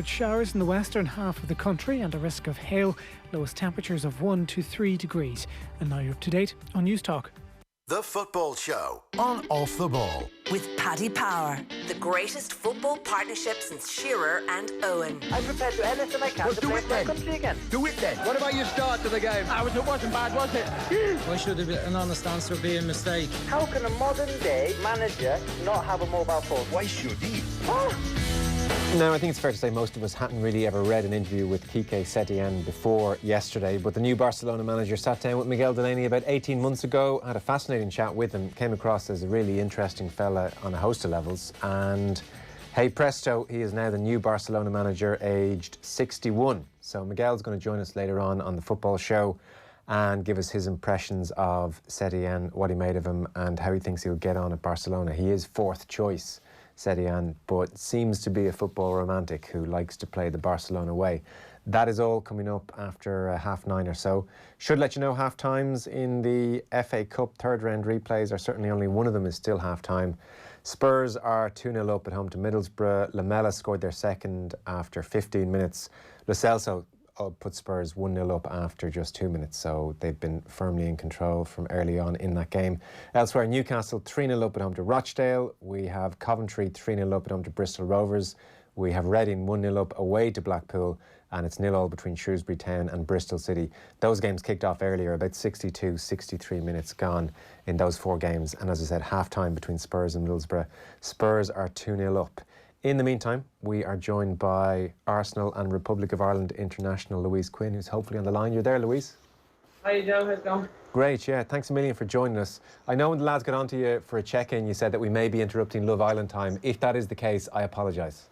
Showers in the western half of the country and a risk of hail. Lowest temperatures of 1 to 3 degrees. And now you're up to date on News Talk. The Football Show on Off the Ball. With Paddy Power, the greatest football partnership since Shearer and Owen. I'm prepared to do anything I can to play for my country again. Do it then. What about your start to the game? It wasn't bad, was it? Why should there be an honest answer be a mistake? How can a modern day manager not have a mobile phone? Why should he? Now, I think it's fair to say most of us hadn't really ever read an interview with Quique Setién before yesterday, but the new Barcelona manager sat down with Miguel Delaney about 18 months ago, had a fascinating chat with him, came across as a really interesting fella on a host of levels, and hey presto, he is now the new Barcelona manager, aged 61. So Miguel's going to join us later on the Football Show and give us his impressions of Setién, what he made of him and how he thinks he'll get on at Barcelona. He is fourth choice, Setién, but seems to be a football romantic who likes to play the Barcelona way. That is all coming up after 9:30 or so. Should let you know half times in the FA Cup third round replays, or certainly only one of them is still half time. Spurs are 2-0 up at home to Middlesbrough. Lamela scored their second after 15 minutes. Lo Celso put Spurs 1-0 up after just 2 minutes, so they've been firmly in control from early on in that game. Elsewhere, Newcastle 3-0 up at home to Rochdale. We have Coventry 3-0 up at home to Bristol Rovers. We have Reading 1-0 up away to Blackpool, and it's 0-0 between Shrewsbury Town and Bristol City. Those games kicked off earlier, about 63 minutes gone in those four games, and as I said, half-time between Spurs and Middlesbrough. Spurs are 2-0 up. In the meantime, we are joined by Arsenal and Republic of Ireland international Louise Quinn, who's hopefully on the line. You're there, Louise? Hi, Joe. How's it going? Great, yeah. Thanks a million for joining us. I know when the lads got on to you for a check-in, you said that we may be interrupting Love Island time. If that is the case, I apologise.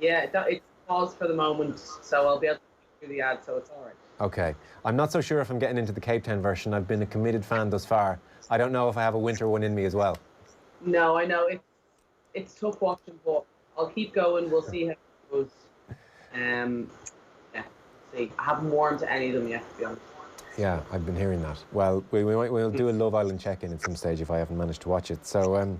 Yeah, it's paused for the moment, so I'll be able to do the ad, so it's all right. OK. I'm not so sure if I'm getting into the Cape Town version. I've been a committed fan thus far. I don't know if I have a winter one in me as well. No, I know. It's tough watching, but I'll keep going. We'll see how it goes. See. I haven't warmed to any of them yet, to be honest. Yeah, I've been hearing that. Well, we'll do a Love Island check-in at some stage if I haven't managed to watch it. So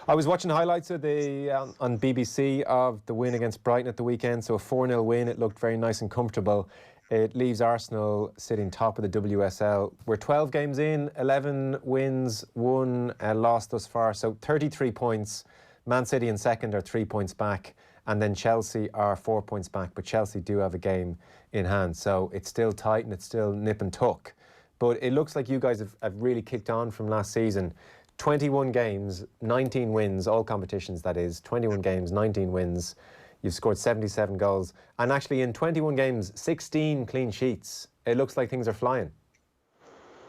I was watching highlights of the on BBC of the win against Brighton at the weekend. So a 4-0 win. It looked very nice and comfortable. It leaves Arsenal sitting top of the WSL. We're 12 games in, 11 wins, 1 loss thus far. So 33 points. Man City in second are 3 points back, and then Chelsea are 4 points back, but Chelsea do have a game in hand, so it's still tight and it's still nip and tuck. But it looks like you guys have really kicked on from last season. 21 games, 19 wins, all competitions that is, 21 games, 19 wins. You've scored 77 goals, and actually in 21 games, 16 clean sheets. It looks like things are flying.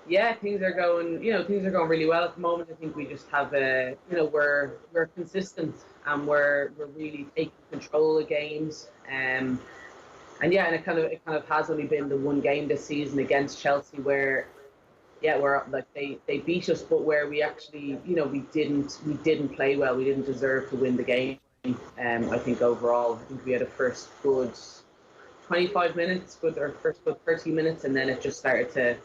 Yeah, things are going really well at the moment. I think we just have we're consistent and we're really taking control of games. And it kind of has only been the one game this season against Chelsea where we're like they beat us, but where we actually we didn't play well. We didn't deserve to win the game. I think overall, I think we had a first good 25 minutes, our first good 30 minutes, and then it just started to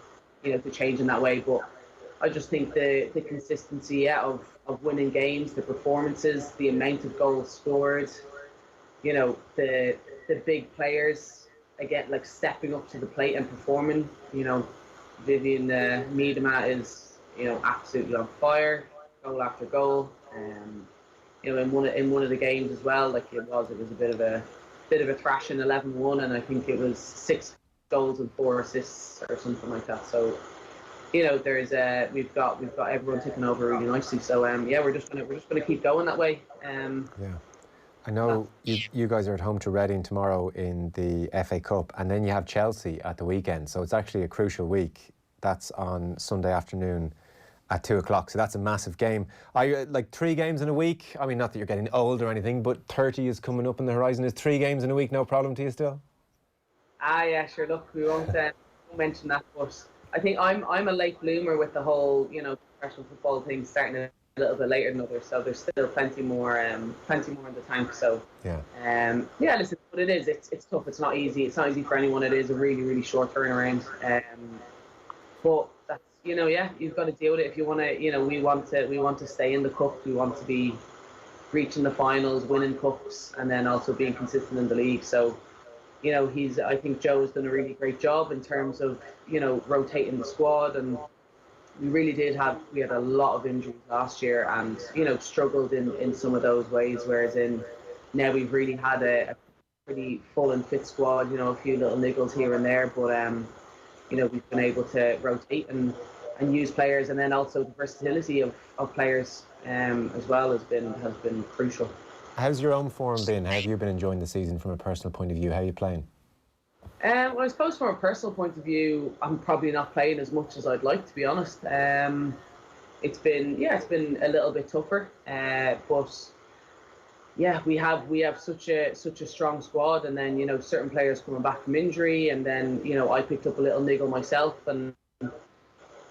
change in that way. But I just think the consistency of winning games, the performances, the amount of goals scored, the big players again like stepping up to the plate and performing. Vivian Miedema is absolutely on fire, goal after goal. In one of the games as well, like it was a bit of a thrashing 11-1, and I think it was 6 goals and 4 assists or something like that. So there's we've got everyone taking over really nicely. So we're just gonna keep going that way. I know you guys are at home to Reading tomorrow in the FA Cup, and then you have Chelsea at the weekend. So it's actually a crucial week. That's on Sunday afternoon at 2 o'clock. So that's a massive game. Are you like 3 games in a week? I mean, not that you're getting old or anything, but 30 is coming up on the horizon. Is 3 games in a week no problem to you still? Yeah, sure. Look, we won't mention that, but I think I'm a late bloomer with the whole professional football thing starting a little bit later than others. So there's still plenty more in the tank. So listen, but it's tough. It's not easy. It's not easy for anyone. It is a really really short turnaround. But that's you've got to deal with it if you want to. We want to stay in the cup. We want to be reaching the finals, winning cups, and then also being consistent in the league. So, I think Joe has done a really great job in terms of, rotating the squad. And we had a lot of injuries last year and, struggled in some of those ways. Whereas now we've really had a pretty full and fit squad, a few little niggles here and there. But, we've been able to rotate and use players. And then also the versatility of players as well has been crucial. How's your own form been? How have you been enjoying the season from a personal point of view? How are you playing? Well, I suppose from a personal point of view, I'm probably not playing as much as I'd like, to be honest. It's been a little bit tougher, but yeah, we have such a strong squad, and then certain players coming back from injury, and then I picked up a little niggle myself, and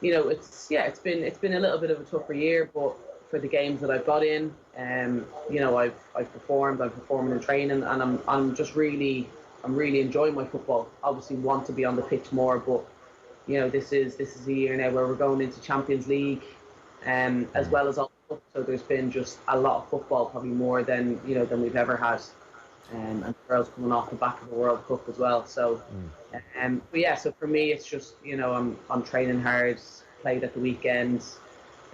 it's been a little bit of a tougher year, but for the games that I've got in, I've performed. I'm performing in training, and I'm really enjoying my football. Obviously, want to be on the pitch more, but this is a year now where we're going into Champions League, as well as all. So there's been just a lot of football, probably more than we've ever had, and the girls coming off the back of the World Cup as well. So, but yeah, so for me, it's just I'm training hard. Played at the weekends.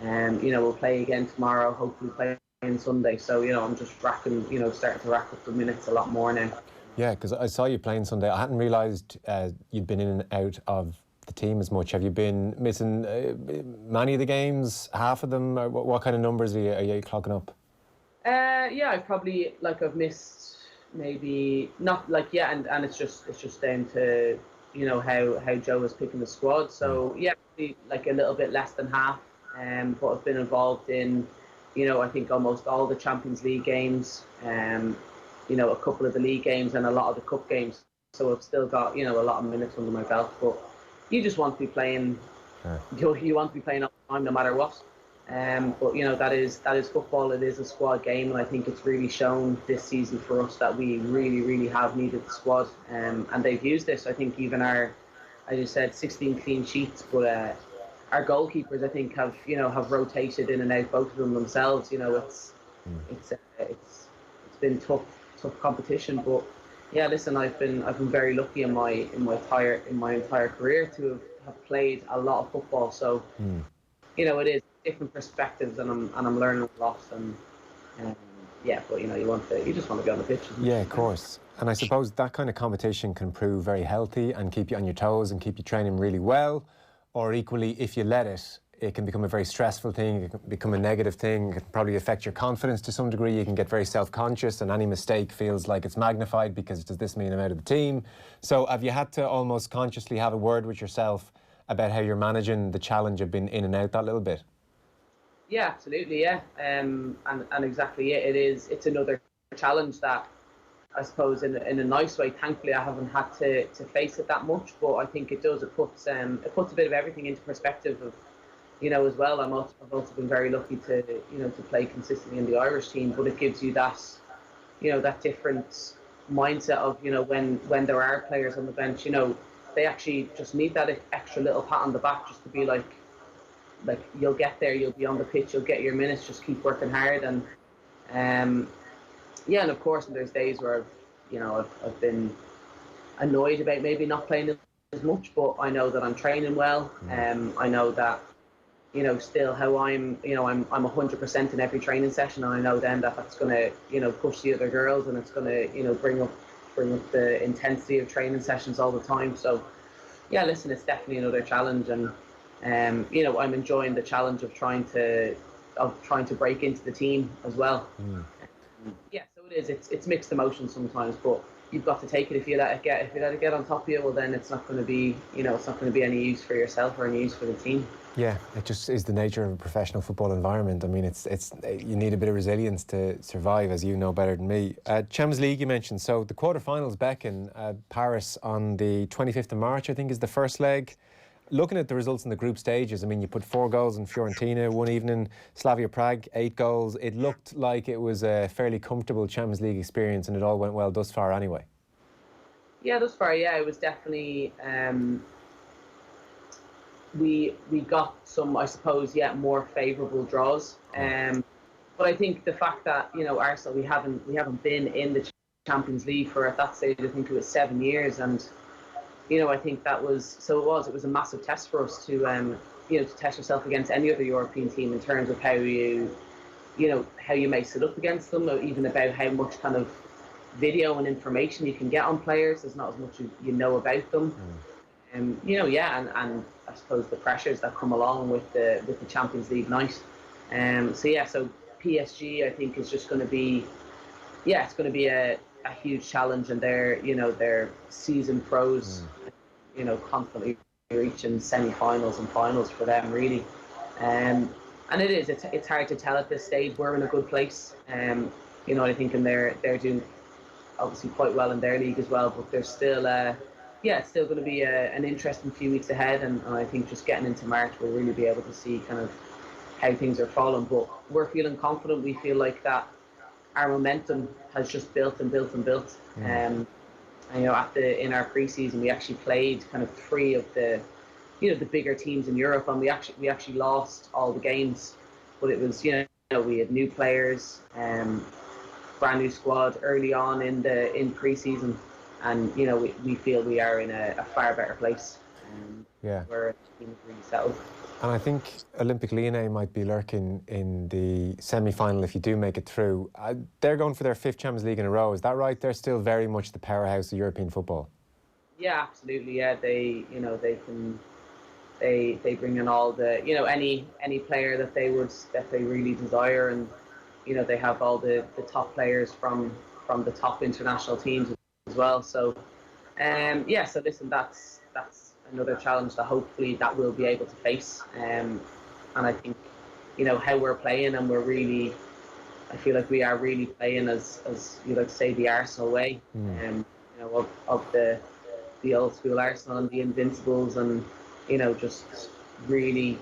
We'll play again tomorrow, hopefully play on Sunday. So, I'm just starting to rack up the minutes a lot more now. Yeah, because I saw you playing Sunday. I hadn't realised you'd been in and out of the team as much. Have you been missing many of the games, half of them? Or what kind of numbers are you clocking up? Yeah, I've missed maybe not and it's just down to how Joe is picking the squad. So yeah, like a little bit less than half. But I've been involved in, I think almost all the Champions League games, a couple of the league games and a lot of the cup games. So I've still got, a lot of minutes under my belt. But you just want to be playing, you want to be playing all the time no matter what. But that is football. It is a squad game, and I think it's really shown this season for us that we really, really have needed the squad. And they've used this. I think even as you said, 16 clean sheets, but our goalkeepers, I think, have rotated in and out, both of them themselves. It's been tough competition, but yeah, listen, I've been very lucky in my entire career to have played a lot of football. So it is different perspectives, and I'm learning a lot. And yeah, but you just want to be on the pitch. Yeah, of course. And I suppose that kind of competition can prove very healthy and keep you on your toes and keep you training really well. Or equally, if you let it, it can become a very stressful thing. It can become a negative thing. It can probably affect your confidence to some degree. You can get very self-conscious, and any mistake feels like it's magnified because does this mean I'm out of the team? So have you had to almost consciously have a word with yourself about how you're managing the challenge of being in and out that little bit? Yeah, absolutely, yeah. And exactly it. It's another challenge that I suppose in a nice way. Thankfully, I haven't had to face it that much, but I think it does. It puts a bit of everything into perspective of, as well. I've also been very lucky to play consistently in the Irish team, but it gives you that, that different mindset of, when there are players on the bench, they actually just need that extra little pat on the back just to be like you'll get there, you'll be on the pitch, you'll get your minutes, just keep working hard. And yeah, and of course there's days where I've been annoyed about maybe not playing as much, but I know that I'm training well. I know that still how I'm 100% in every training session, and I know then that's going to push the other girls, and it's going to bring up the intensity of training sessions all the time. So yeah, listen, it's definitely another challenge, and I'm enjoying the challenge of trying to break into the team as well. Yeah, so it is. It's mixed emotions sometimes, but you've got to take it. If you let it get on top of you, well, then it's not going to be any use for yourself or any use for the team. Yeah, it just is the nature of a professional football environment. I mean, it's you need a bit of resilience to survive, as you know better than me. Champions League you mentioned. So the quarterfinals back in Paris on the 25th of March, I think, is the first leg. Looking at the results in the group stages, I mean, you put 4 goals in Fiorentina one evening, Slavia Prague 8 goals. It looked like it was a fairly comfortable Champions League experience, and it all went well thus far anyway. Yeah, thus far, yeah, it was definitely. We got some, I suppose, more favourable draws. But I think the fact that Arsenal we haven't been in the Champions League for at that stage I think it was 7 years, and I think that was it was a massive test for us to to test yourself against any other European team in terms of how you may sit up against them, or even about how much kind of video and information you can get on players. There's not as much you know about them. And I suppose the pressures that come along with the Champions League night. So PSG I think is just going to be it's going to be a huge challenge, and they're seasoned pros, constantly reaching semi-finals and finals for them really. And it's hard to tell at this stage. We're in a good place. I think they're doing obviously quite well in their league as well, but there's still it's still going to be an interesting few weeks ahead, and I think just getting into March we'll really be able to see kind of how things are falling. But we're feeling confident. We feel like that our momentum has just built and built and built. In our pre-season we actually played kind of 3 of the the bigger teams in Europe, and we actually lost all the games, but it was we had new players, brand new squad early on in pre-season, and we feel we are in a far better place. Where the team is really settled. And I think Olympique Lyonnais might be lurking in the semi-final if you do make it through. They're going for their 5th Champions League in a row. Is that right? They're still very much the powerhouse of European football. Yeah, absolutely. Yeah, they they bring in all the any player that they really desire, and they have all the top players from the top international teams as well. So so listen, that's another challenge that hopefully that we'll be able to face. And I think how we're playing, and I feel like we are really playing as you like to say the Arsenal way, of the old school Arsenal and the Invincibles, and just really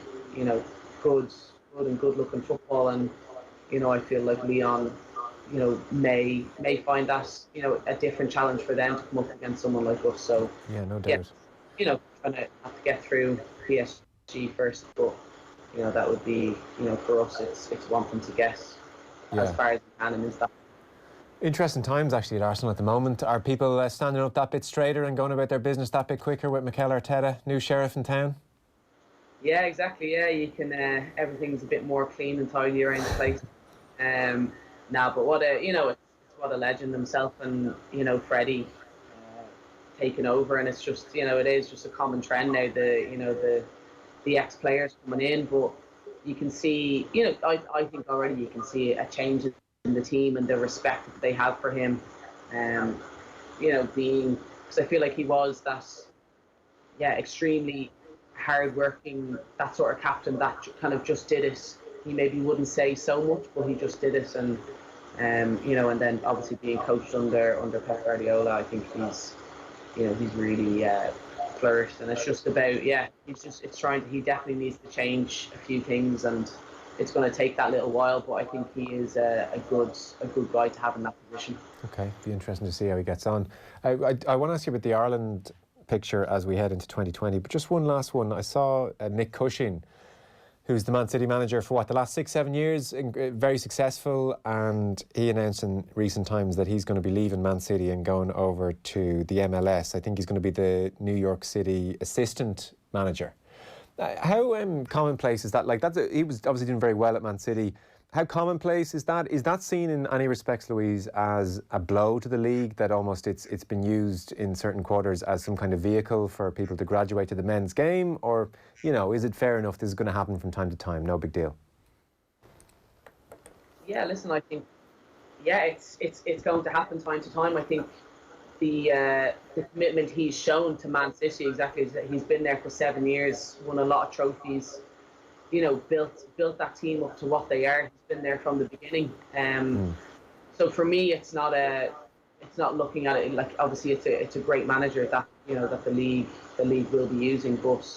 good looking football. And I feel like Lyon may find that a different challenge for them to come up against someone like us. So no doubt. Trying to have to get through PSG first, but that would be for us it's wanting to get as far as we can in that. Interesting times actually at Arsenal at the moment. Are people standing up that bit straighter and going about their business that bit quicker with Mikel Arteta, new sheriff in town? Yeah, exactly. Yeah, you can. Everything's a bit more clean and tidy around the place. But what it's what a legend himself, and Freddie taking over, and it's just it is just a common trend now. The ex-players coming in, but you can see I think already you can see a change in the team and the respect that they have for him. Being, because I feel like he was that extremely hard-working, that sort of captain that kind of just did it. He maybe wouldn't say so much, but he just did it, and and then obviously being coached under Pep Guardiola, I think he's really flourished, and it's just about he definitely needs to change a few things, and it's going to take that little while, but I think he is a good guy to have in that position. Okay, be interesting to see how he gets on. I want to ask you about the Ireland picture as we head into 2020, but just one last one. I saw Nick Cushing, who's the Man City manager for the last 6-7 years, very successful, and he announced in recent times that he's going to be leaving Man City and going over to the MLS. I think he's going to be the New York City assistant manager. How commonplace is that? He was obviously doing very well at Man City. How commonplace is that? Is that seen in any respects, Louise, as a blow to the league, that almost it's been used in certain quarters as some kind of vehicle for people to graduate to the men's game? Or, is it fair enough this is going to happen from time to time? No big deal. Yeah, listen, I think, it's going to happen time to time. I think the commitment he's shown to Man City, exactly, is that he's been there for 7 years, won a lot of trophies, built that team up to what they are. He's been there from the beginning. So for me, it's not looking at it like, obviously it's a great manager that that the league will be using, but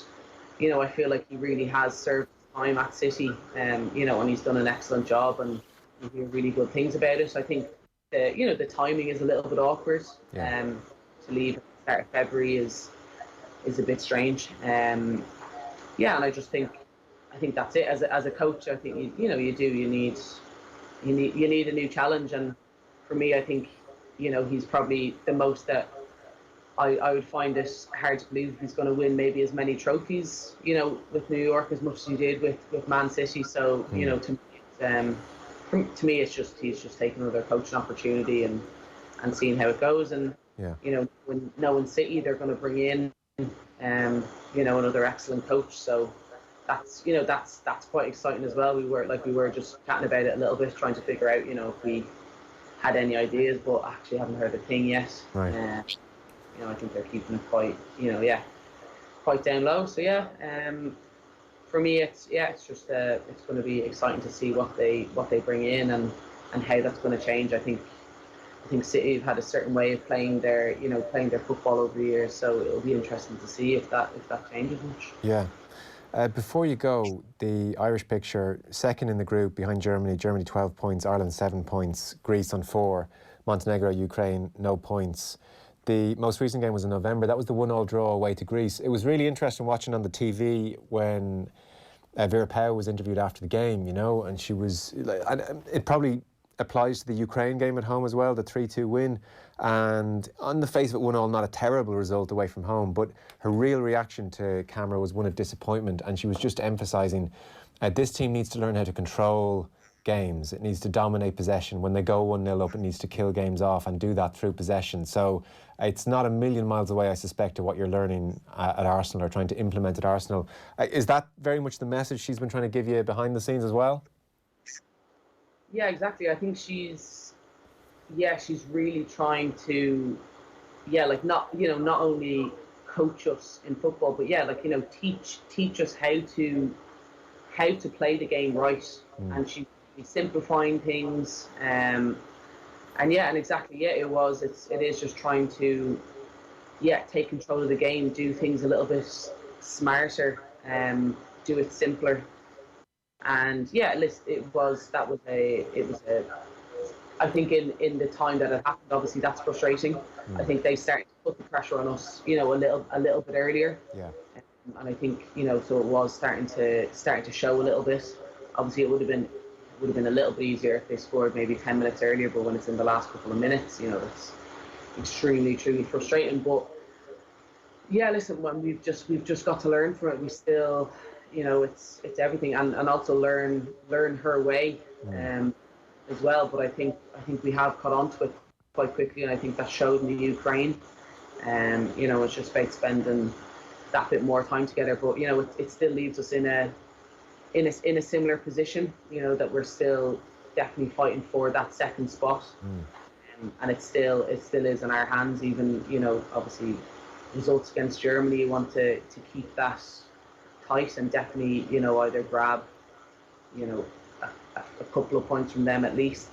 I feel like he really has served his time at City, and he's done an excellent job, and you hear really good things about it. So I think the timing is a little bit awkward. To leave at the start of February is a bit strange. And I just think that's it. As a coach, I think you need you need a new challenge. And for me, I think, he's probably the most that I would find it hard to believe he's going to win maybe as many trophies, with New York as much as he did with Man City. So, to me, it's just he's just taking another coaching opportunity and seeing how it goes. And when knowing City, they're going to bring in another excellent coach. So that's quite exciting as well. We were just chatting about it a little bit, trying to figure out if we had any ideas, but actually haven't heard a thing yet. Right. I think they're keeping it quite quite down low. So for me, it's just it's going to be exciting to see what they bring in and how that's going to change. I think City have had a certain way of playing their football over the years, so it'll be interesting to see if that changes much. Yeah. Before you go, the Irish picture, second in the group behind Germany 12 points, Ireland 7 points, Greece on 4, Montenegro, Ukraine, no points. The most recent game was in November. That was the 1-1 draw away to Greece. It was really interesting watching on the TV when Vera Pauw was interviewed after the game, and she was, and it probably applies to the Ukraine game at home as well, the 3-2 win. And on the face of it, 1-1, not a terrible result away from home, but her real reaction to camera was one of disappointment, and she was just emphasising this team needs to learn how to control games. It needs to dominate possession. When they go 1-0 up, it needs to kill games off and do that through possession. So it's not a million miles away, I suspect, to what you're learning at Arsenal or trying to implement at Arsenal. Is that very much the message she's been trying to give you behind the scenes as well? Yeah, exactly. I think she's really trying to, not only coach us in football, but teach us how to play the game right. And she's simplifying things. And exactly, it is just trying to, take control of the game, do things a little bit smarter, do it simpler. And I think in the time that it happened, obviously that's frustrating. I think they started to put the pressure on us, a little bit earlier. Yeah. And I think so it was starting to show a little bit. Obviously, it would have been a little bit easier if they scored maybe 10 minutes earlier. But when it's in the last couple of minutes, that's extremely, truly frustrating. But when we've just got to learn from it. We still, it's everything, and also learn her way as well. But I think we have caught on to it quite quickly, and I think that showed in the Ukraine. It's just about spending that bit more time together. But it still leaves us in a similar position. That we're still definitely fighting for that second spot, and it still is in our hands. Even obviously results against Germany, you want to keep that tight and definitely either grab a couple of points from them at least,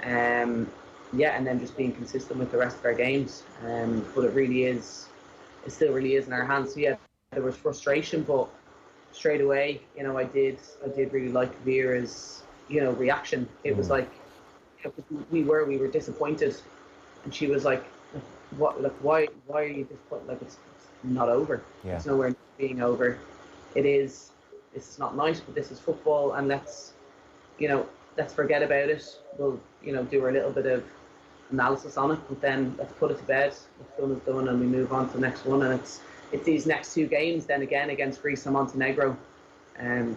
and then just being consistent with the rest of our games. But it still really is in our hands. So there was frustration, but straight away, I did really like Vera's reaction. It was like we were disappointed, and she was like, "What? Like, why are you disappointed? Like, it's not over. Yeah. It's nowhere near being over. It's not nice, but this is football, and let's forget about it. We'll do a little bit of analysis on it, but then let's put it to bed. What's done is done, and we move on to the next one. And it's these next two games then again against Greece and Montenegro,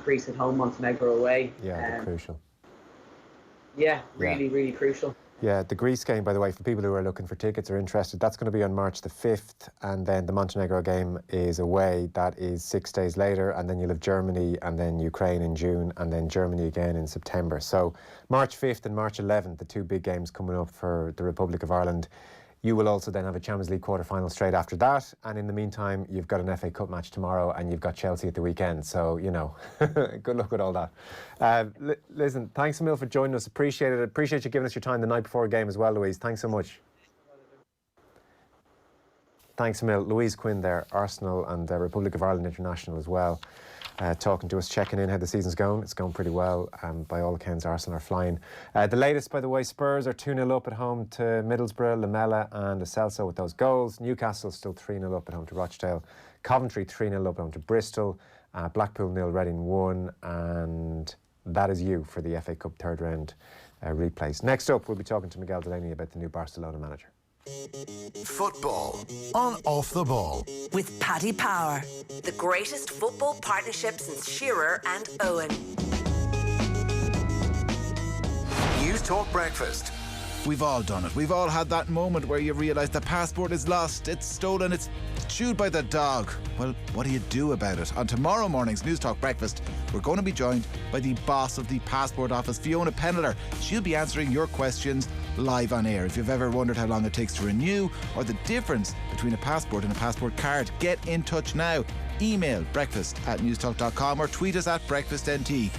Greece at home, Montenegro away. Yeah, they're crucial. Yeah, really crucial. Yeah, the Greece game, by the way, for people who are looking for tickets or interested, that's going to be on March the 5th, and then the Montenegro game is away. That is 6 days later, and then you'll have Germany and then Ukraine in June, and then Germany again in September. So March 5th and March 11th, the two big games coming up for the Republic of Ireland. You will also then have a Champions League quarter-final straight after that, and in the meantime, you've got an FA Cup match tomorrow, and you've got Chelsea at the weekend. So, good luck with all that. Listen, thanks a mil for joining us. Appreciate it. Appreciate you giving us your time the night before a game as well, Louise. Thanks so much. Thanks a mil. Louise Quinn there, Arsenal and Republic of Ireland international as well. Talking to us, checking in how the season's going. It's going pretty well. By all accounts, Arsenal are flying. The latest, by the way, Spurs are 2-0 up at home to Middlesbrough, Lamela and Lo Celso with those goals. Newcastle still 3-0 up at home to Rochdale. Coventry 3-0 up at home to Bristol. Blackpool 0, Reading 1. And that is you for the FA Cup third round replays. Next up, we'll be talking to Miguel Delaney about the new Barcelona manager. Football on Off the Ball. With Paddy Power, the greatest football partnership since Shearer and Owen. News Talk Breakfast. We've all done it. We've all had that moment where you realise the passport is lost, it's stolen, it's chewed by the dog. Well, what do you do about it? On tomorrow morning's News Talk Breakfast, we're going to be joined by the boss of the Passport Office, Fiona Penneler. She'll be answering your questions live on air. If you've ever wondered how long it takes to renew or the difference between a passport and a passport card, get in touch now. Email breakfast@newstalk.com or tweet us at breakfastnt.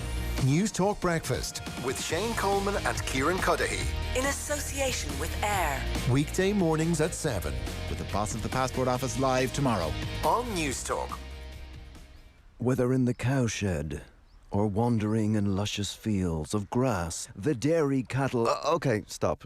News Talk Breakfast with Shane Coleman and Kieran Cuddihy. In association with AIR. Weekday mornings at 7 with the boss of the Passport Office live tomorrow on News Talk. Whether in the cowshed or wandering in luscious fields of grass, the dairy cattle... OK, stop.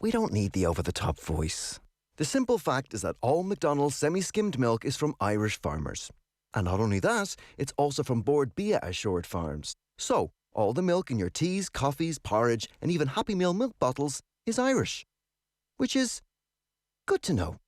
We don't need the over-the-top voice. The simple fact is that all McDonald's semi-skimmed milk is from Irish farmers. And not only that, it's also from Bord Bia Assured Farms. So, all the milk in your teas, coffees, porridge, and even Happy Meal milk bottles is Irish. Which is good to know.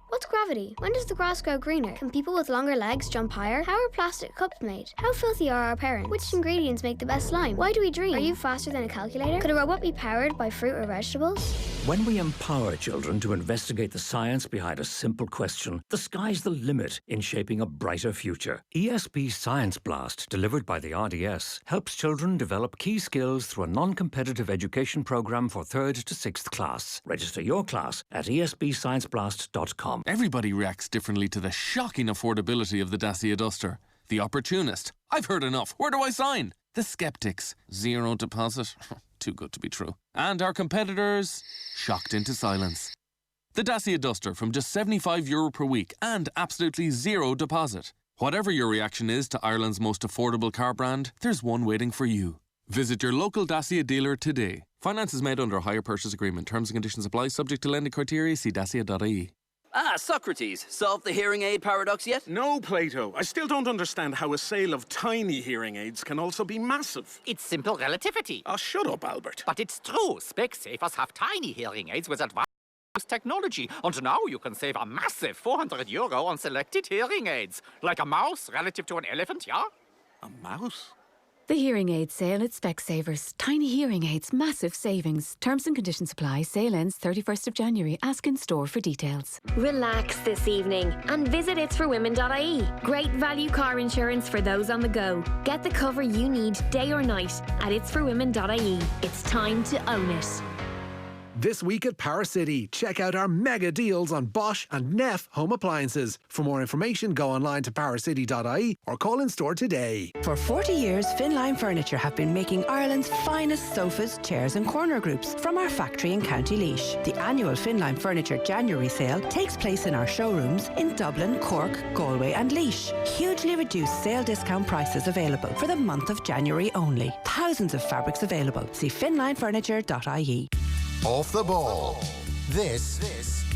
What's gravity? When does the grass grow greener? Can people with longer legs jump higher? How are plastic cups made? How filthy are our parents? Which ingredients make the best slime? Why do we dream? Are you faster than a calculator? Could a robot be powered by fruit or vegetables? When we empower children to investigate the science behind a simple question, the sky's the limit in shaping a brighter future. ESP Science Blast, delivered by the RDS, helps children develop key skills through a non-competitive education program for 3rd to 6th class. Register your class at espscienceblast.com. Everybody reacts differently to the shocking affordability of the Dacia Duster. The opportunist, I've heard enough, where do I sign? The skeptics, 0 deposit, too good to be true. And our competitors, shocked into silence. The Dacia Duster from just €75 per week and absolutely 0 deposit. Whatever your reaction is to Ireland's most affordable car brand, there's one waiting for you. Visit your local Dacia dealer today. Finance is made under a hire purchase agreement. Terms and conditions apply, subject to lending criteria. See dacia.ie. Socrates, solved the hearing aid paradox yet? No, Plato. I still don't understand how a sale of tiny hearing aids can also be massive. It's simple relativity. Oh, shut up, Albert. But it's true. Specsavers have tiny hearing aids with advanced technology. And now you can save a massive €400 on selected hearing aids. Like a mouse relative to an elephant, yeah? A mouse? The hearing aid sale at Specsavers. Tiny hearing aids, massive savings. Terms and conditions apply. Sale ends 31st of January. Ask in store for details. Relax this evening and visit itsforwomen.ie. Great value car insurance for those on the go. Get the cover you need day or night at itsforwomen.ie. It's time to own it. This week at Power City, check out our mega deals on Bosch and Neff home appliances. For more information, go online to powercity.ie or call in store today. For 40 years, Finline Furniture have been making Ireland's finest sofas, chairs and corner groups from our factory in County Laois. The annual Finline Furniture January sale takes place in our showrooms in Dublin, Cork, Galway and Laois. Hugely reduced sale discount prices available for the month of January only. Thousands of fabrics available. See finlinefurniture.ie. Off the Ball. This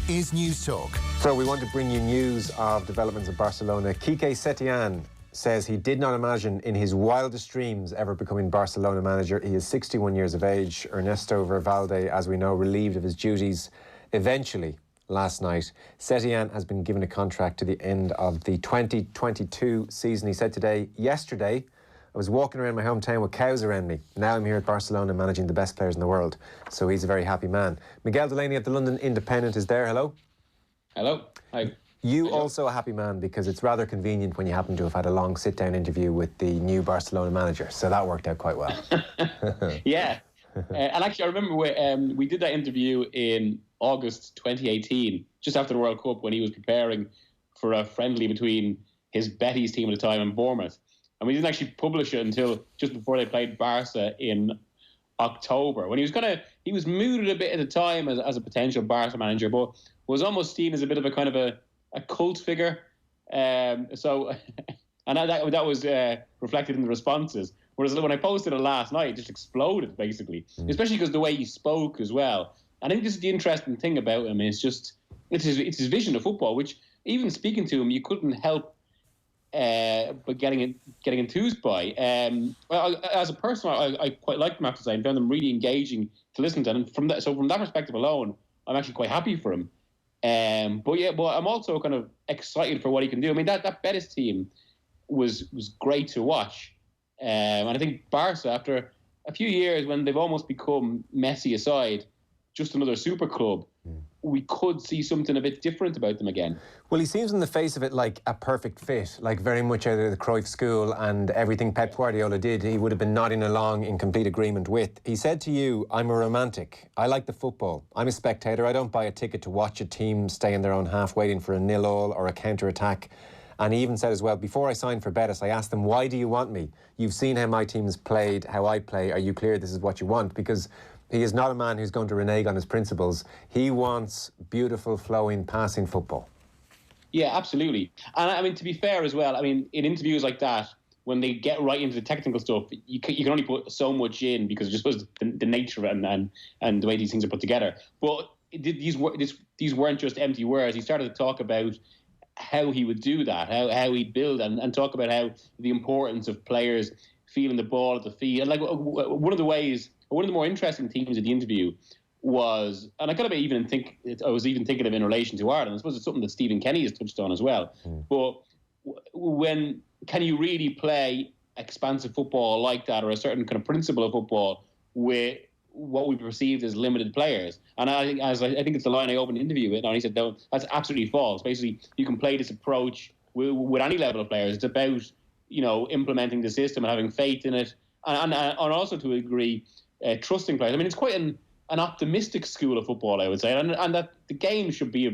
is News Talk. So we want to bring you news of developments in Barcelona. Quique Setién says he did not imagine in his wildest dreams ever becoming Barcelona manager. He is 61 years of age. Ernesto Valverde, as we know, relieved of his duties eventually last night. Setién has been given a contract to the end of the 2022 season. He said yesterday, I was walking around my hometown with cows around me. Now I'm here at Barcelona managing the best players in the world. So he's a very happy man. Miguel Delaney at the London Independent is there. Hello. Hello. Hi. You also a happy man because it's rather convenient when you happen to have had a long sit-down interview with the new Barcelona manager. So that worked out quite well. Yeah. And actually, I remember we did that interview in August 2018, just after the World Cup, when he was preparing for a friendly between his Betis team at the time and Bournemouth. And we didn't actually publish it until just before they played Barca in October. When he was mooted a bit at the time as a potential Barca manager, but was almost seen as a bit of a kind of a cult figure. And that was reflected in the responses. Whereas when I posted it last night, it just exploded, basically. Especially because the way he spoke as well. And I think this is the interesting thing about him. It's his vision of football, which even speaking to him, you couldn't help but getting enthused by. As a person, I quite liked them, I have to say, and found them really engaging to listen to. And from that perspective alone, I'm actually quite happy for him. But I'm also kind of excited for what he can do. I mean, that Betis team was great to watch. And I think Barca, after a few years when they've almost become Messi aside, just another super club, we could see something a bit different about them again. Well, he seems on the face of it like a perfect fit, like very much out of the Cruyff school, and everything Pep Guardiola did, he would have been nodding along in complete agreement with. He said to you, I'm a romantic. I like the football. I'm a spectator. I don't buy a ticket to watch a team stay in their own half waiting for a 0-0 or a counter-attack. And he even said as well, before I signed for Betis, I asked them, why do you want me? You've seen how my team's played, how I play. Are you clear this is what you want? Because he is not a man who's going to renege on his principles. He wants beautiful, flowing, passing football. Yeah, absolutely. And I mean, to be fair as well, I mean, in interviews like that, when they get right into the technical stuff, you can only put so much in because it just was the nature of it and the way these things are put together. But these weren't just empty words. He started to talk about how he would do that, how he'd build and talk about how the importance of players feeling the ball at the feet. And like one of the more interesting themes of the interview was, and I was even thinking of in relation to Ireland. I suppose it's something that Stephen Kenny has touched on as well. But when can you really play expansive football like that, or a certain kind of principle of football with what we perceived as limited players? And I think it's the line I opened the interview with, and he said, no, that's absolutely false. Basically, you can play this approach with any level of players. It's about, implementing the system and having faith in it, and also to a degree, trusting players. I mean, it's quite an optimistic school of football, I would say, and that the game should be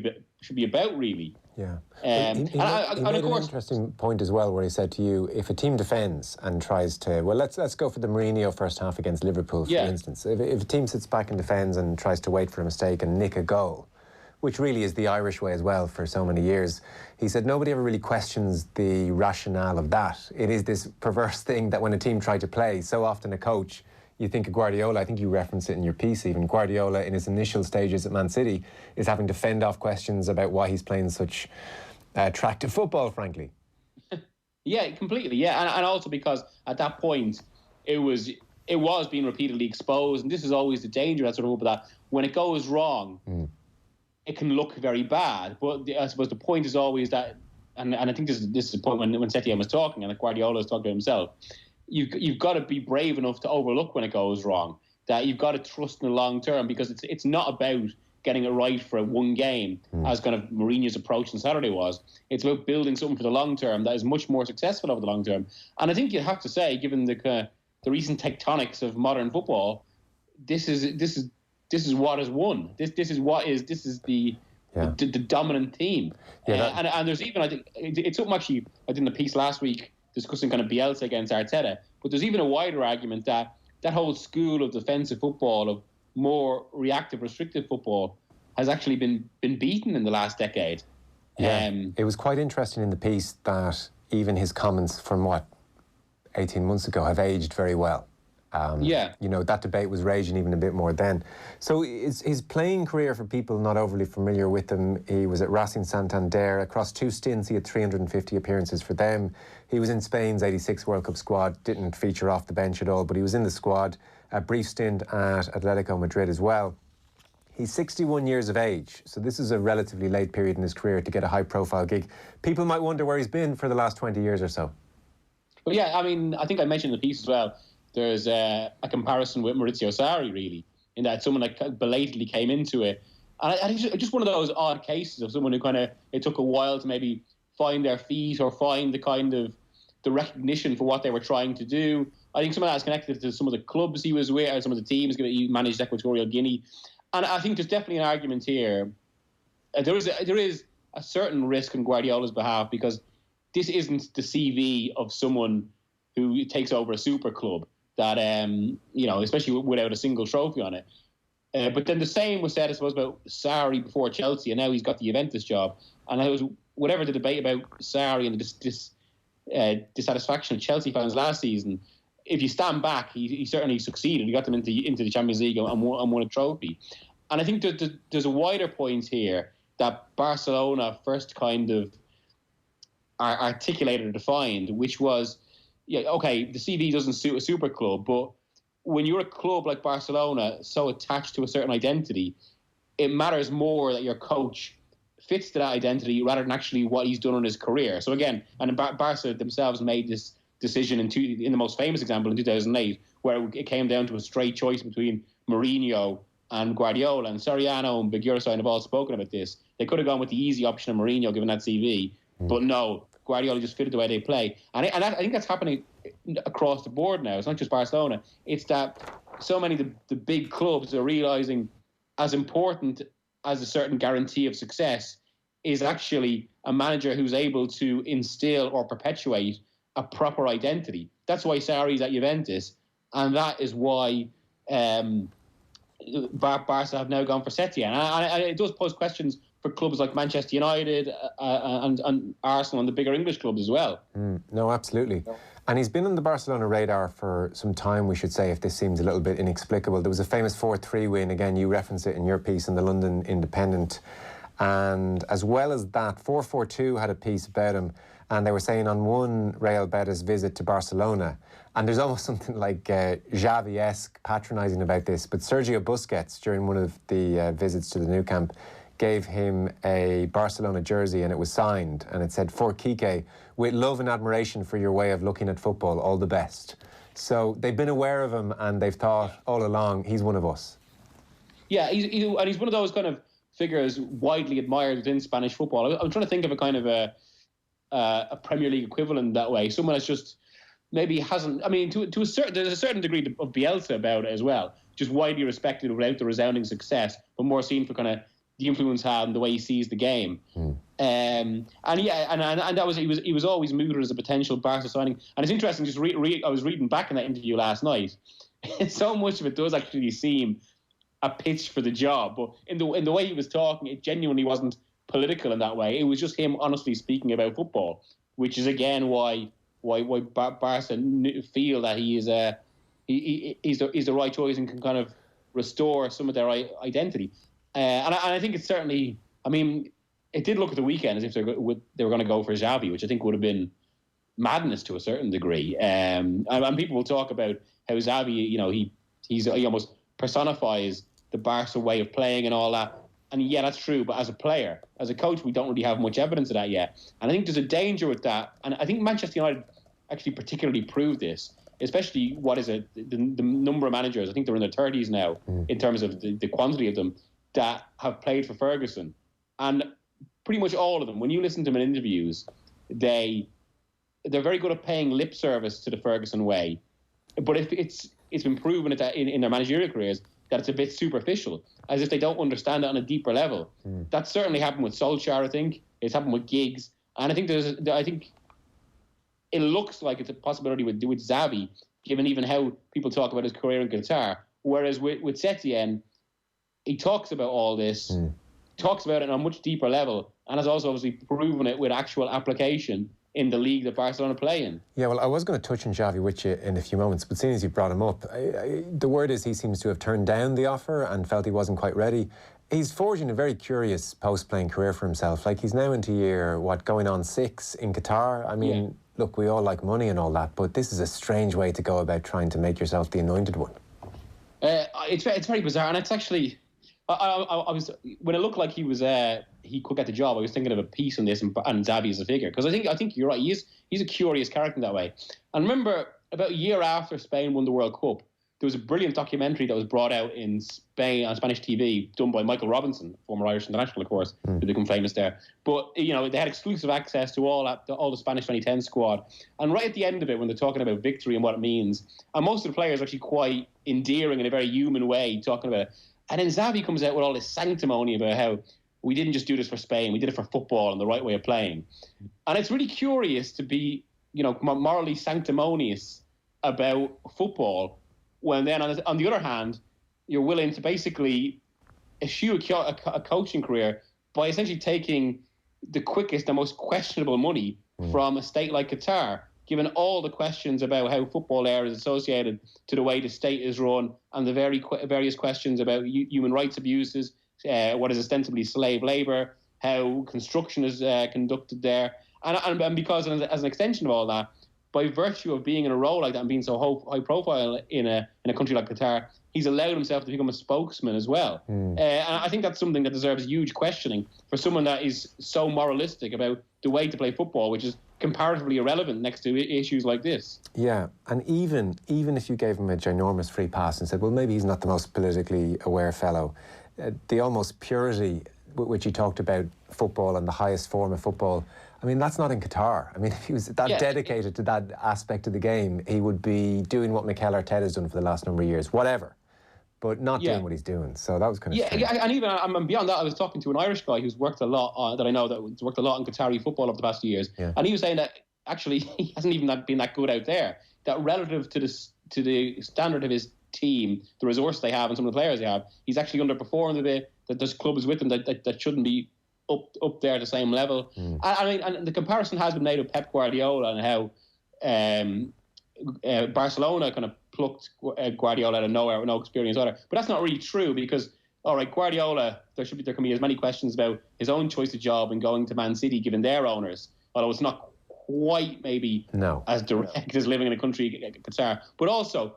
about, really. Yeah. He made an interesting point as well, where he said to you, if a team defends and tries to, well, let's go for the Mourinho first half against Liverpool, for instance. If a team sits back and defends and tries to wait for a mistake and nick a goal, which really is the Irish way as well for so many years, he said nobody ever really questions the rationale of that. It is this perverse thing that when a team tried to play, so often a coach, you think of Guardiola, I think you reference it in your piece even, Guardiola in his initial stages at Man City is having to fend off questions about why he's playing such attractive football, frankly. Yeah, completely, yeah. And also because at that point, it was being repeatedly exposed, and this is always the danger, that sort of that when it goes wrong, it can look very bad. But I suppose the point is always that, and I think this is the point when Setién was talking, and Guardiola was talking to himself, You've got to be brave enough to overlook when it goes wrong. That you've got to trust in the long term, because it's not about getting it right for one game, as kind of Mourinho's approach on Saturday was. It's about building something for the long term that is much more successful over the long term. And I think you have to say, given the recent tectonics of modern football, this is what has won. This is the dominant team. And there's even, I think it's something actually I did in the piece last week, discussing kind of Bielsa against Arteta, but there's even a wider argument that whole school of defensive football, of more reactive, restrictive football, has actually been beaten in the last decade. Yeah, it was quite interesting in the piece that even his comments from 18 months ago have aged very well. That debate was raging even a bit more then. So his playing career, for people not overly familiar with him, he was at Racing Santander. Across 2 stints, he had 350 appearances for them. He was in Spain's 86 World Cup squad, didn't feature off the bench at all, but he was in the squad. A brief stint at Atletico Madrid as well. He's 61 years of age, so this is a relatively late period in his career to get a high-profile gig. People might wonder where he's been for the last 20 years or so. Well, yeah, I mean, I think I mentioned in the piece as well, there's a comparison with Maurizio Sarri, really, in that someone that belatedly came into it. And I think just one of those odd cases of someone who it took a while to maybe find their feet or find the recognition for what they were trying to do. I think some of that is connected to some of the clubs he was with, or some of the teams. He managed Equatorial Guinea. And I think there's definitely an argument here. There is a certain risk on Guardiola's behalf, because this isn't the CV of someone who takes over a super club that, especially without a single trophy on it. But then the same was said, I suppose, about Sarri before Chelsea, and now he's got the Juventus job. And it was whatever the debate about Sarri and the dissatisfaction of Chelsea fans last season. If you stand back, he certainly succeeded. He got them into the Champions League and won a trophy. And I think there's a wider point here that Barcelona first kind of articulated or defined, which was, yeah, okay, the CV doesn't suit a super club, but when you're a club like Barcelona, so attached to a certain identity, it matters more that your coach fits to that identity rather than actually what he's done in his career. So again, and Barca themselves made this decision in the most famous example in 2008, where it came down to a straight choice between Mourinho and Guardiola. And Soriano and Bigursa have all spoken about this. They could have gone with the easy option of Mourinho, given that CV, but no, Guardiola just fitted the way they play. And I think that's happening across the board now. It's not just Barcelona. It's that so many of the big clubs are realising as important as a certain guarantee of success is actually a manager who's able to instill or perpetuate a proper identity. That's why Sarri's at Juventus, and that is why Barca have now gone for Setién. And it does pose questions for clubs like Manchester United and Arsenal and the bigger English clubs as well. No, absolutely. And he's been on the Barcelona radar for some time, we should say, if this seems a little bit inexplicable. There was a famous 4-3 win. Again, you reference it in your piece in the London Independent. And as well as that, 442 had a piece about him. And they were saying on one Real Betis visit to Barcelona, and there's almost something like Xavi-esque patronising about this, but Sergio Busquets, during one of the visits to the Nou Camp, gave him a Barcelona jersey, and it was signed, and it said, "For Quique, with love and admiration for your way of looking at football, all the best." So they've been aware of him, and they've thought all along, he's one of us. Yeah, he's one of those kind of figures widely admired within Spanish football. I'm trying to think of a kind of a Premier League equivalent that way. Someone that's just maybe hasn't. I mean, to a certain, there's a certain degree of Bielsa about it as well. Just widely respected without the resounding success, but more seen for kind of the influence had and the way he sees the game. And that was he was always mooted as a potential Barca signing. And it's interesting. Just I was reading back in that interview last night. So much of it does actually seem a pitch for the job, but in the way he was talking, it genuinely wasn't political in that way. It was just him honestly speaking about football, which is again why Barca feel that he's the right choice and can kind of restore some of their identity. And I think it's certainly. I mean, it did look at the weekend as if they were going to go for Xavi, which I think would have been madness to a certain degree. And people will talk about how Xavi, he almost personifies the Barca way of playing and all that. And yeah, that's true. But as a player, as a coach, we don't really have much evidence of that yet. And I think there's a danger with that. And I think Manchester United actually particularly proved this, especially the number of managers. I think they're in their 30s now in terms of the quantity of them that have played for Ferguson. And pretty much all of them, when you listen to them in interviews, they're very good at paying lip service to the Ferguson way. But if it's been proven that in their managerial careers that it's a bit superficial, as if they don't understand it on a deeper level. That certainly happened with Solskjaer, I think. It's happened with Giggs. And I think it looks like it's a possibility with Xavi, given even how people talk about his career in Qatar. Whereas with Setién, he talks about all this, talks about it on a much deeper level, and has also obviously proven it with actual application in the league that Barcelona play in. Yeah, well, I was going to touch on Xavi with you in a few moments, but seeing as you brought him up, the word is he seems to have turned down the offer and felt he wasn't quite ready. He's forging a very curious post-playing career for himself. Like, he's now into year, going on 6 in Qatar. I mean, look, we all like money and all that, but this is a strange way to go about trying to make yourself the anointed one. It's very bizarre, and it's actually... I was when it looked like he could get the job, I was thinking of a piece on this and Xavi as a figure, because I think you're right. He's a curious character in that way. And remember, about a year after Spain won the World Cup, there was a brilliant documentary that was brought out in Spain on Spanish TV, done by Michael Robinson, former Irish international, of course, who became famous there. But they had exclusive access to all the Spanish 2010 squad. And right at the end of it, when they're talking about victory and what it means, and most of the players are actually quite endearing in a very human way, talking about it. And then Xavi comes out with all this sanctimony about how we didn't just do this for Spain, we did it for football and the right way of playing. And it's really curious to be, morally sanctimonious about football when then, on the other hand, you're willing to basically eschew a coaching career by essentially taking the quickest and most questionable money from a state like Qatar, given all the questions about how football there is associated to the way the state is run and the various questions about human rights abuses, what is ostensibly slave labour, how construction is conducted there. And because as an extension of all that, by virtue of being in a role like that and being so high profile in a country like Qatar, he's allowed himself to become a spokesman as well. And I think that's something that deserves huge questioning for someone that is so moralistic about the way to play football, which is comparatively irrelevant next to issues like this. Yeah, and even if you gave him a ginormous free pass and said, well, maybe he's not the most politically aware fellow, the almost purity with which he talked about football and the highest form of football, I mean, that's not in Qatar. I mean, if he was that dedicated to that aspect of the game, he would be doing what Mikel Arteta has done for the last number of years, whatever, but not doing what he's doing. So that was kind of strange. And even and beyond that, I was talking to an Irish guy who's worked a lot that I know that's worked a lot in Qatari football over the past few years, and he was saying that actually he hasn't even been that good out there. That relative to the standard of his team, the resource they have, and some of the players they have, he's actually underperformed a bit. That this club is with him that shouldn't be up there at the same level. I mean, and the comparison has been made with Pep Guardiola and how Barcelona kind of plucked Guardiola out of nowhere with no experience either. But that's not really true because, all right, Guardiola, there can be as many questions about his own choice of job and going to Man City given their owners, although it's not quite maybe as direct as living in a country like Qatar. But also,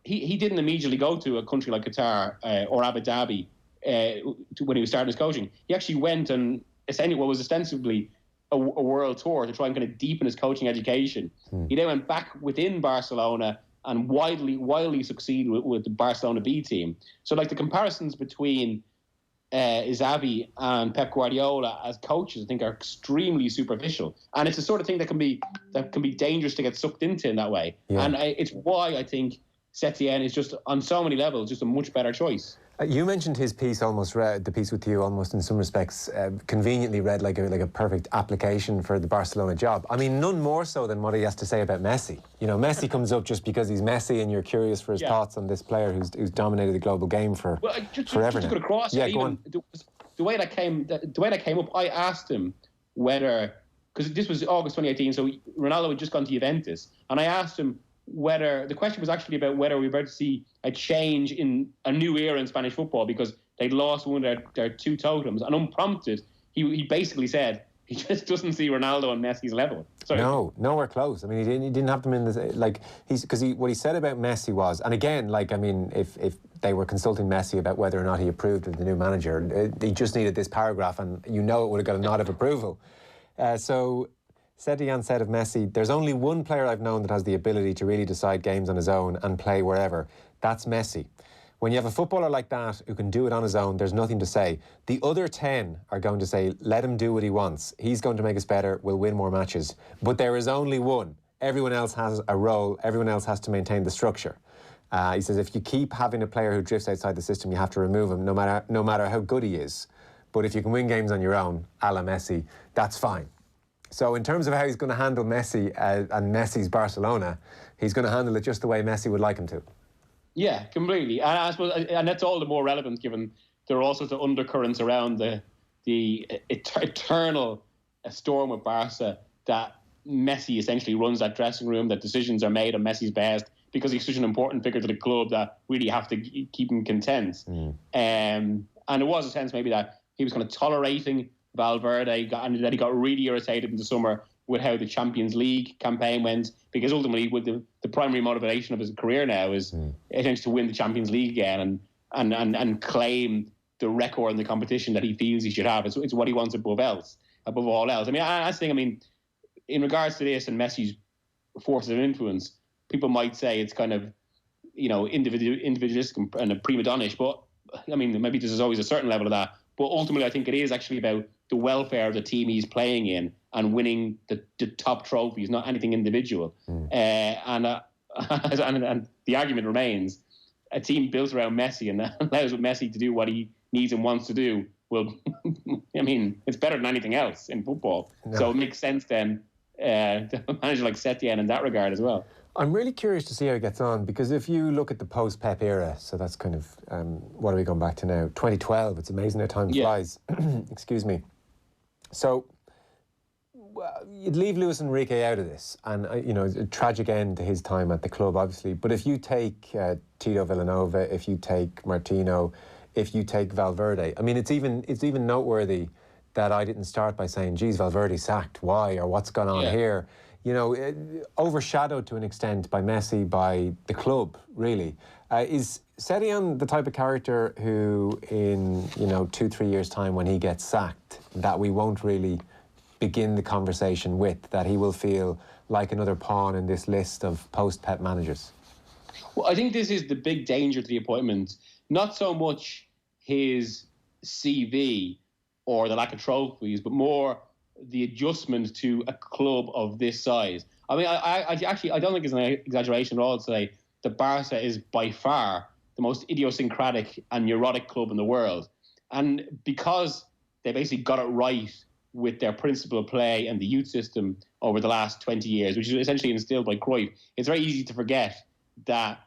he didn't immediately go to a country like Qatar or Abu Dhabi when he was starting his coaching. He actually went and what was ostensibly a world tour to try and kind of deepen his coaching education. He then went back within Barcelona and wildly succeeded with the Barcelona B team. So like the comparisons between Xavi and Pep Guardiola as coaches, I think, are extremely superficial, and it's the sort of thing that can be dangerous to get sucked into in that way. And it's why I think Setién is just on so many levels just a much better choice. You mentioned his piece the piece with you almost in some respects conveniently read like a perfect application for the Barcelona job. I mean, none more so than what he has to say about Messi. You know, Messi comes up just because he's Messi and you're curious for his thoughts on this player who's dominated the global game forever just to go across, go even on. The way that came up, I asked him whether, because this was August 2018, so Ronaldo had just gone to Juventus, and I asked him whether, the question was actually about whether we were about to see a change in a new era in Spanish football because they'd lost one of their two totems, and unprompted, he basically said he just doesn't see Ronaldo and Messi's level. No, nowhere close. I mean, he didn't have them in the what he said about Messi was, and again, like, I mean, if they were consulting Messi about whether or not he approved of the new manager, he just needed this paragraph, and it would have got a nod of approval. So Setién said of Messi, there's only one player I've known that has the ability to really decide games on his own and play wherever. That's Messi. When you have a footballer like that who can do it on his own, there's nothing to say. The other 10 are going to say, let him do what he wants. He's going to make us better. We'll win more matches. But there is only one. Everyone else has a role. Everyone else has to maintain the structure. He says, if you keep having a player who drifts outside the system, you have to remove him, no matter how good he is. But if you can win games on your own, a la Messi, that's fine. So in terms of how he's going to handle Messi and Messi's Barcelona, he's going to handle it just the way Messi would like him to. Yeah, completely. And I suppose, and that's all the more relevant given there are all sorts of undercurrents around the eternal storm with Barca that Messi essentially runs that dressing room, that decisions are made on Messi's behest because he's such an important figure to the club that really have to keep him content. And there was a sense maybe that he was kind of tolerating Valverde and that he got really irritated in the summer with how the Champions League campaign went, because ultimately with the primary motivation of his career now is essentially to win the Champions League again and claim the record in the competition that he feels he should have. It's what he wants above all else. I mean, I think, in regards to this and Messi's forces of influence, people might say it's kind of, individualistic and prima donna-ish, but I mean, maybe there's always a certain level of that. But ultimately, I think it is actually about the welfare of the team he's playing in and winning the top trophies, not anything individual. And the argument remains, a team built around Messi and allows Messi to do what he needs and wants to do, well, I mean, it's better than anything else in football. No. So it makes sense then to a manager like Setién in that regard as well. I'm really curious to see how he gets on, because if you look at the post-Pep era, so that's kind of, what are we going back to now? 2012, it's amazing how time flies. Excuse me. So, you'd leave Luis Enrique out of this, and, a tragic end to his time at the club, obviously. But if you take Tito Villanova, if you take Martino, if you take Valverde, I mean, it's even noteworthy that I didn't start by saying, geez, Valverde sacked, why, or what's gone on here? You know, overshadowed to an extent by Messi, by the club, really. Is Setién the type of character who, in 2-3 years' time, when he gets sacked, that we won't really begin the conversation with, that he will feel like another pawn in this list of post-Pep managers? Well, I think this is the big danger to the appointment. Not so much his CV or the lack of trophies, but more the adjustment to a club of this size. I mean, I don't think it's an exaggeration at all to say that Barca is by far the most idiosyncratic and neurotic club in the world. And because they basically got it right with their principle of play and the youth system over the last 20 years, which is essentially instilled by Cruyff, it's very easy to forget that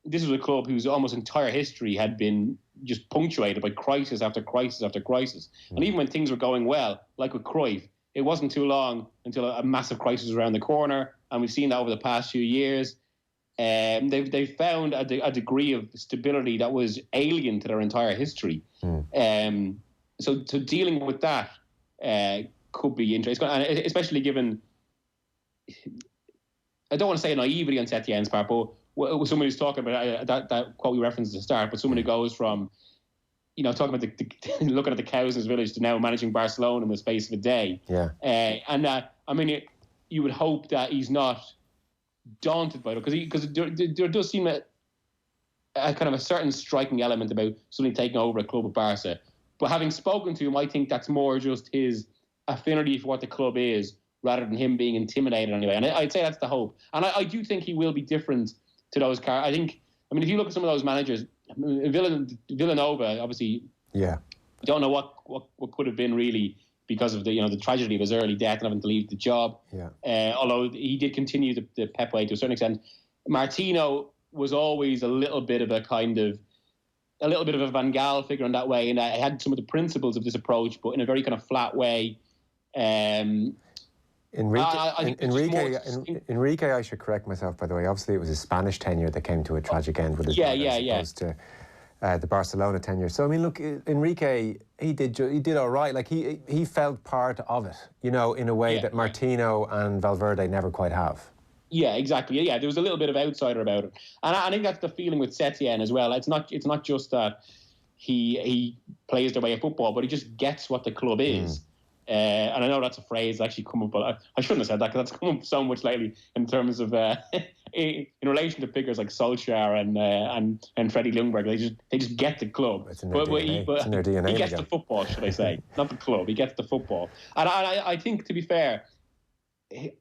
this was a club whose almost entire history had been just punctuated by crisis after crisis after crisis. And even when things were going well, like with Cruyff, it wasn't too long until a massive crisis was around the corner, and we've seen that over the past few years. They've found a degree of stability that was alien to their entire history. So dealing with that could be interesting, and especially given, I don't want to say naivety on Setién's part, but somebody who's talking about that quote we referenced at the start, but someone who goes from, talking about looking at the cows in his village to now managing Barcelona in the space of a day. Yeah. I mean, you would hope that he's not daunted by it, because there does seem a kind of a certain striking element about suddenly taking over a club of Barca. But having spoken to him, I think that's more just his affinity for what the club is, rather than him being intimidated anyway. And I'd say that's the hope. And I do think he will be different to those characters. I mean, if you look at some of those managers, Villanova, obviously, I don't know what could have been really, because of the tragedy of his early death and having to leave the job. Although he did continue the Pep way to a certain extent. Martino was always a little bit of a Van Gaal figure in that way, and I had some of the principles of this approach, but in a very kind of flat way. Enrique, I should correct myself, by the way. Obviously, it was his Spanish tenure that came to a tragic end with his as opposed to the Barcelona tenure. So I mean, look, Enrique, he did all right. Like he felt part of it, in a way that Martino and Valverde never quite have. Yeah, exactly. Yeah, there was a little bit of outsider about it, and I think that's the feeling with Setién as well. It's not just that he plays the way of football, but he just gets what the club is. And I know that's a phrase that actually come up, but I shouldn't have said that, because that's come up so much lately in terms of in relation to figures like Solskjaer and Freddie Ljungberg. They just get the club. It's in their DNA. He gets the football, should I say, not the club. He gets the football, and I think, to be fair,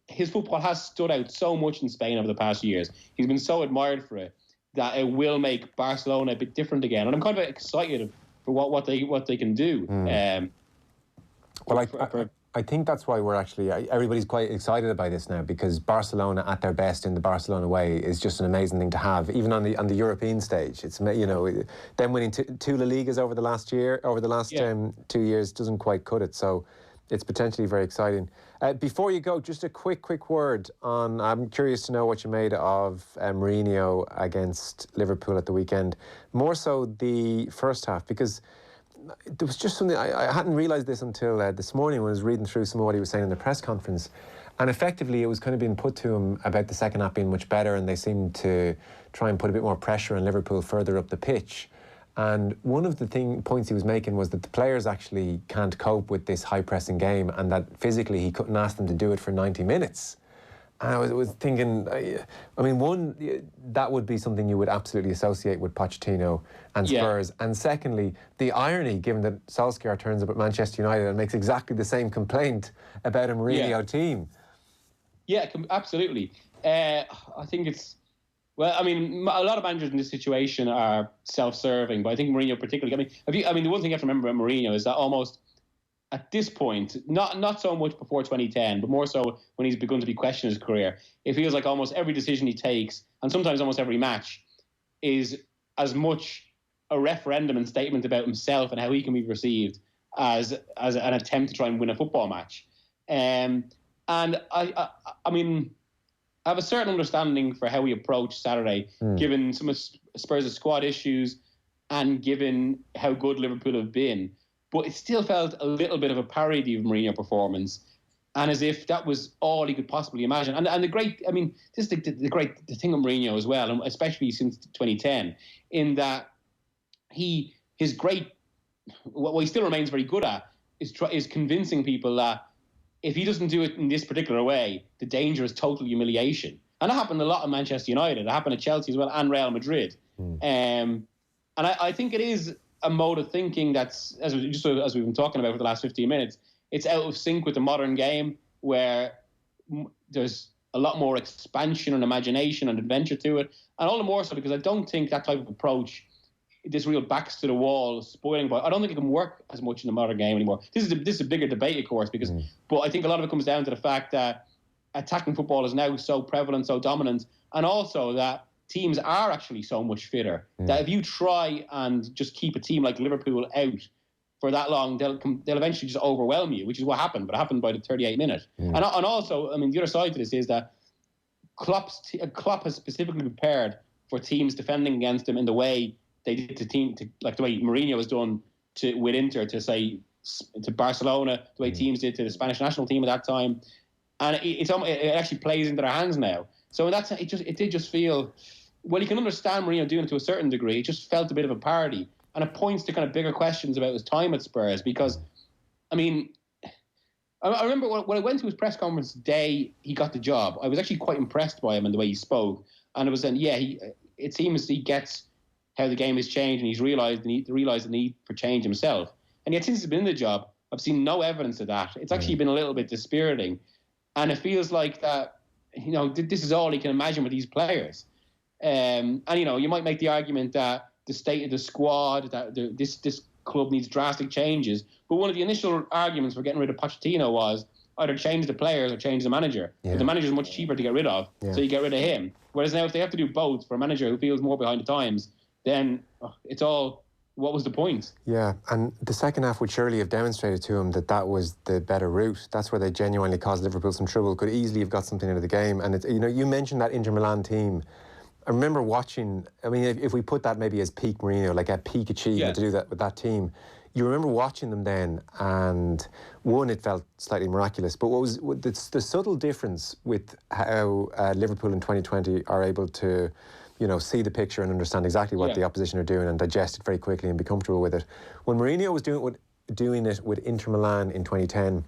his football has stood out so much in Spain over the past years. He's been so admired for it that it will make Barcelona a bit different again, and I'm kind of excited for what they can do. Well, I think that's why everybody's quite excited about this now, because Barcelona at their best in the Barcelona way is just an amazing thing to have, even on the European stage. It's, them winning two La Ligas over the last 2 years doesn't quite cut it. So it's potentially very exciting. Before you go, just a quick word on, I'm curious to know what you made of Mourinho against Liverpool at the weekend. More so the first half, because there was just something, I hadn't realised this until this morning when I was reading through some of what he was saying in the press conference. And effectively, it was kind of being put to him about the second half being much better, and they seemed to try and put a bit more pressure on Liverpool further up the pitch. And one of the points he was making was that the players actually can't cope with this high-pressing game, and that physically he couldn't ask them to do it for 90 minutes. And I was thinking, that would be something you would absolutely associate with Pochettino and Spurs. Yeah. And secondly, the irony, given that Solskjaer turns up at Manchester United and makes exactly the same complaint about a Mourinho team. Yeah, absolutely. I think it's... Well, I mean, a lot of managers in this situation are self-serving, but I think Mourinho particularly... the one thing you have to remember about Mourinho is that almost... At this point, not so much before 2010, but more so when he's begun to be questioned his career, it feels like almost every decision he takes, and sometimes almost every match, is as much a referendum and statement about himself and how he can be perceived as an attempt to try and win a football match. And I have a certain understanding for how he approached Saturday, given some of Spurs' squad issues and given how good Liverpool have been. but it still felt a little bit of a parody of Mourinho performance, and as if that was all he could possibly imagine. And the great, I mean, this is the thing of Mourinho as well, and especially since 2010, in that what he still remains very good at is convincing people that if he doesn't do it in this particular way, the danger is total humiliation. And that happened a lot at Manchester United. It happened at Chelsea as well, and Real Madrid. And I think it is a mode of thinking that's, as we've been talking about for the last 15 minutes, it's out of sync with the modern game, where there's a lot more expansion and imagination and adventure to it. And all the more so because I don't think that type of approach, this real backs to the wall, spoiling ball, I don't think it can work as much in the modern game anymore. This is a bigger debate, of course, but I think a lot of it comes down to the fact that attacking football is now so prevalent, so dominant, and also that teams are actually so much fitter that if you try and just keep a team like Liverpool out for that long, they'll eventually just overwhelm you, which is what happened, but it happened by the 38th minute. And also, I mean, the other side to this is that Klopp has specifically prepared for teams defending against him in the way they did like the way Mourinho has done with Inter to Barcelona, the way teams did to the Spanish national team at that time. And it actually plays into their hands now. So in that sense, it did just feel, well, you can understand Mourinho doing it to a certain degree. It just felt a bit of a parody. And it points to kind of bigger questions about his time at Spurs. Because, I mean, I remember when I went to his press conference the day he got the job, I was actually quite impressed by him and the way he spoke. And it was then, it seems he gets how the game has changed, and he's realised the need for change himself. And yet since he's been in the job, I've seen no evidence of that. It's actually been a little bit dispiriting. And it feels like that, this is all he can imagine with these players. And, you might make the argument that the state of the squad, that this club needs drastic changes. But one of the initial arguments for getting rid of Pochettino was either change the players or change the manager. Yeah. But the manager is much cheaper to get rid of, so you get rid of him. Whereas now if they have to do both for a manager who feels more behind the times, then it's all, what was the point? Yeah, and the second half would surely have demonstrated to him that was the better route. That's where they genuinely caused Liverpool some trouble, could easily have got something out of the game. And, you mentioned that Inter Milan team. I remember watching, I mean, if we put that maybe as peak Mourinho, like a peak achievement to do that with that team, you remember watching them then, and one, it felt slightly miraculous, but what was the subtle difference with how Liverpool in 2020 are able to, see the picture and understand exactly what the opposition are doing and digest it very quickly and be comfortable with it. When Mourinho was doing it with Inter Milan in 2010,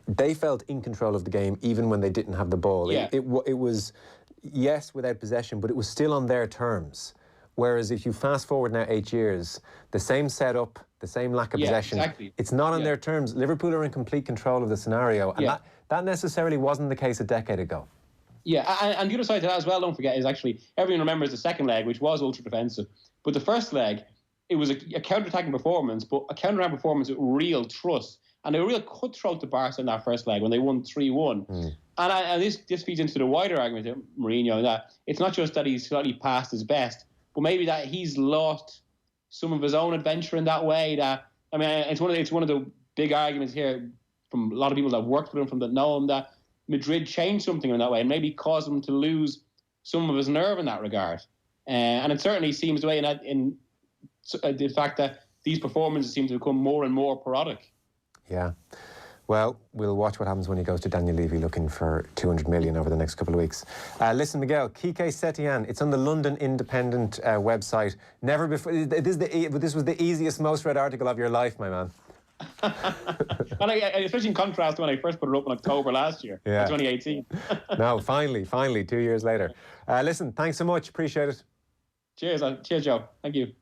they felt in control of the game even when they didn't have the ball. Yeah. It was, yes, without possession, but it was still on their terms. Whereas if you fast forward now 8 years, the same setup, the same lack of possession, it's not on their terms. Liverpool are in complete control of the scenario, and that necessarily wasn't the case a decade ago. Yeah, and the other side to that as well, don't forget, is actually everyone remembers the second leg, which was ultra defensive. But the first leg, it was a counter-attacking performance, but a counter-attacking performance with real trust. And they were real cutthroat to Barca in that first leg when they won 3-1. And this feeds into the wider argument of Mourinho, that it's not just that he's slightly past his best, but maybe that he's lost some of his own adventure in that way. That, I mean, it's one of the big arguments here from a lot of people that worked with him, that know him, that Madrid changed something in that way and maybe caused him to lose some of his nerve in that regard. And it certainly seems the way in the fact that these performances seem to become more and more parodic. Yeah. Well, we'll watch what happens when he goes to Daniel Levy looking for 200 million over the next couple of weeks. Listen, Miguel, Quique Setién, it's on the London Independent website. Never before, this was the easiest, most read article of your life, my man. And especially in contrast to when I first put it up in October last year, 2018. No, finally, 2 years later. Listen, thanks so much, appreciate it. Cheers, Joe. Thank you.